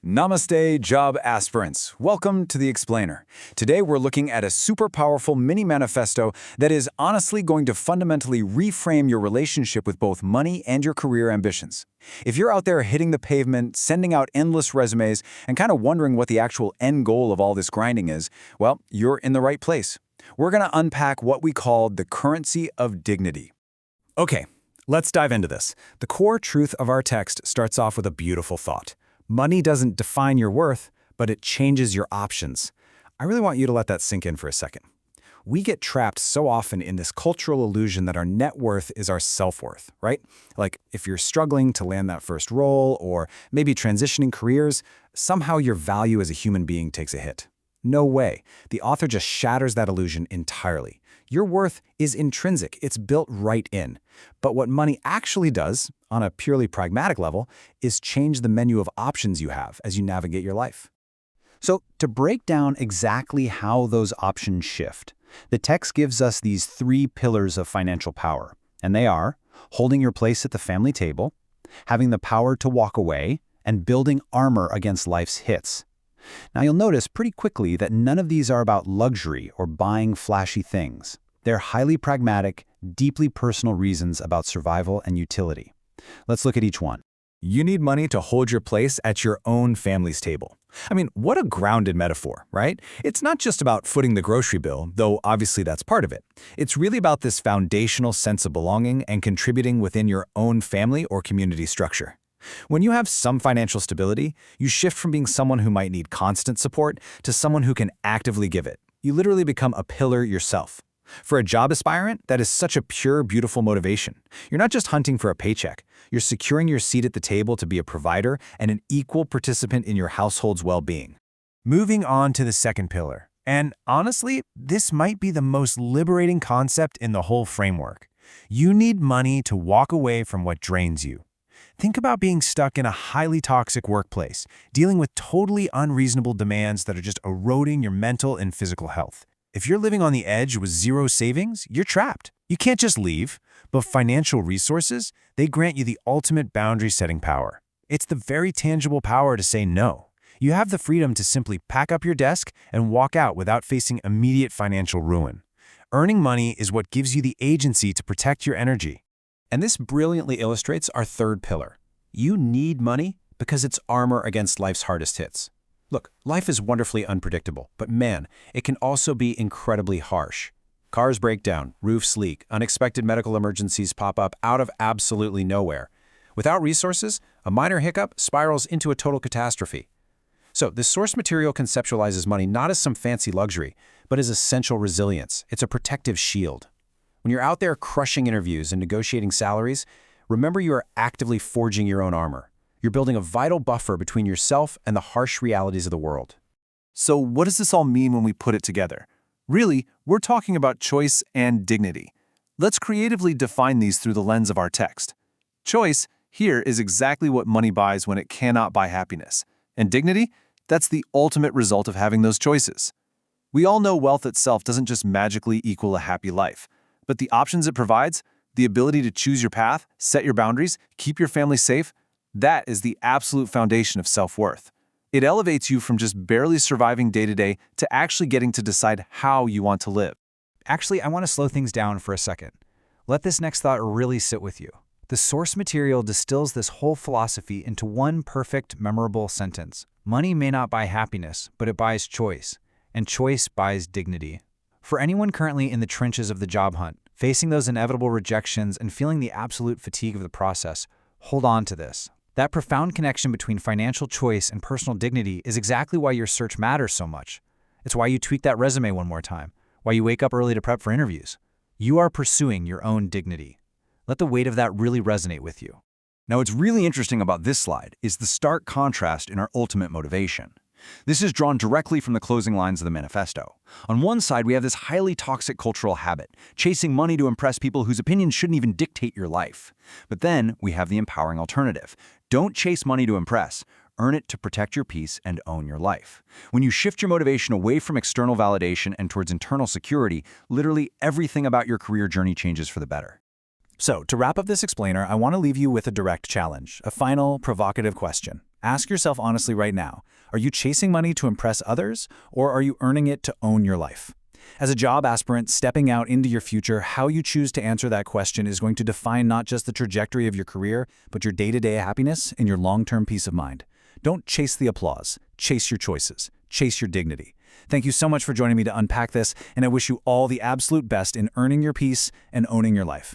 Namaste, job aspirants. Welcome to The Explainer. Today we're looking at a super powerful mini manifesto that is honestly going to fundamentally reframe your relationship with both money and your career ambitions. If you're out there hitting the pavement, sending out endless resumes, and kind of wondering what the actual end goal of all this grinding is, well, you're in the right place. We're going to unpack what we call the currency of dignity. Okay, let's dive into this. The core truth of our text starts off with a beautiful thought. Money doesn't define your worth, but it changes your options. I really want you to let that sink in for a second. We get trapped so often in this cultural illusion that our net worth is our self-worth, right? Like if you're struggling to land that first role or maybe transitioning careers, somehow your value as a human being takes a hit. No way. The author just shatters that illusion entirely. Your worth is intrinsic. It's built right in. But what money actually does, on a purely pragmatic level, is change the menu of options you have as you navigate your life. So, to break down exactly how those options shift, the text gives us these three pillars of financial power, and they are holding your place at the family table, having the power to walk away, and building armor against life's hits. Now you'll notice pretty quickly that none of these are about luxury or buying flashy things. They're highly pragmatic, deeply personal reasons about survival and utility. Let's look at each one. You need money to hold your place at your own family's table. I mean, what a grounded metaphor, right? It's not just about footing the grocery bill, though obviously that's part of it. It's really about this foundational sense of belonging and contributing within your own family or community structure. When you have some financial stability, you shift from being someone who might need constant support to someone who can actively give it. You literally become a pillar yourself. For a job aspirant, that is such a pure, beautiful motivation. You're not just hunting for a paycheck. You're securing your seat at the table to be a provider and an equal participant in your household's well-being. Moving on to the second pillar. And honestly, this might be the most liberating concept in the whole framework. You need money to walk away from what drains you. Think about being stuck in a highly toxic workplace, dealing with totally unreasonable demands that are just eroding your mental and physical health. If you're living on the edge with zero savings, you're trapped. You can't just leave, but financial resources, they grant you the ultimate boundary-setting power. It's the very tangible power to say no. You have the freedom to simply pack up your desk and walk out without facing immediate financial ruin. Earning money is what gives you the agency to protect your energy. And this brilliantly illustrates our third pillar. You need money because it's armor against life's hardest hits. Look, life is wonderfully unpredictable, but man, it can also be incredibly harsh. Cars break down, roofs leak, unexpected medical emergencies pop up out of absolutely nowhere. Without resources, a minor hiccup spirals into a total catastrophe. So this source material conceptualizes money not as some fancy luxury, but as essential resilience. It's a protective shield. When you're out there crushing interviews and negotiating salaries, remember you are actively forging your own armor. You're building a vital buffer between yourself and the harsh realities of the world. So what does this all mean when we put it together? Really, we're talking about choice and dignity. Let's creatively define these through the lens of our text. Choice, here, is exactly what money buys when it cannot buy happiness. And dignity, that's the ultimate result of having those choices. We all know wealth itself doesn't just magically equal a happy life. But the options it provides, the ability to choose your path, set your boundaries, keep your family safe, that is the absolute foundation of self-worth. It elevates you from just barely surviving day-to-day to actually getting to decide how you want to live. Actually, I want to slow things down for a second. Let this next thought really sit with you. The source material distills this whole philosophy into one perfect, memorable sentence. Money may not buy happiness, but it buys choice, and choice buys dignity. For anyone currently in the trenches of the job hunt, facing those inevitable rejections and feeling the absolute fatigue of the process, hold on to this. That profound connection between financial choice and personal dignity is exactly why your search matters so much. It's why you tweak that resume one more time, why you wake up early to prep for interviews. You are pursuing your own dignity. Let the weight of that really resonate with you. Now, what's really interesting about this slide is the stark contrast in our ultimate motivation. This is drawn directly from the closing lines of the manifesto. On one side, we have this highly toxic cultural habit, chasing money to impress people whose opinions shouldn't even dictate your life. But then we have the empowering alternative. Don't chase money to impress. Earn it to protect your peace and own your life. When you shift your motivation away from external validation and towards internal security, literally everything about your career journey changes for the better. So, to wrap up this explainer, I want to leave you with a direct challenge, a final, provocative question. Ask yourself honestly right now, are you chasing money to impress others, or are you earning it to own your life? As a job aspirant stepping out into your future, how you choose to answer that question is going to define not just the trajectory of your career, but your day-to-day happiness and your long-term peace of mind. Don't chase the applause. Chase your choices. Chase your dignity. Thank you so much for joining me to unpack this, and I wish you all the absolute best in earning your peace and owning your life.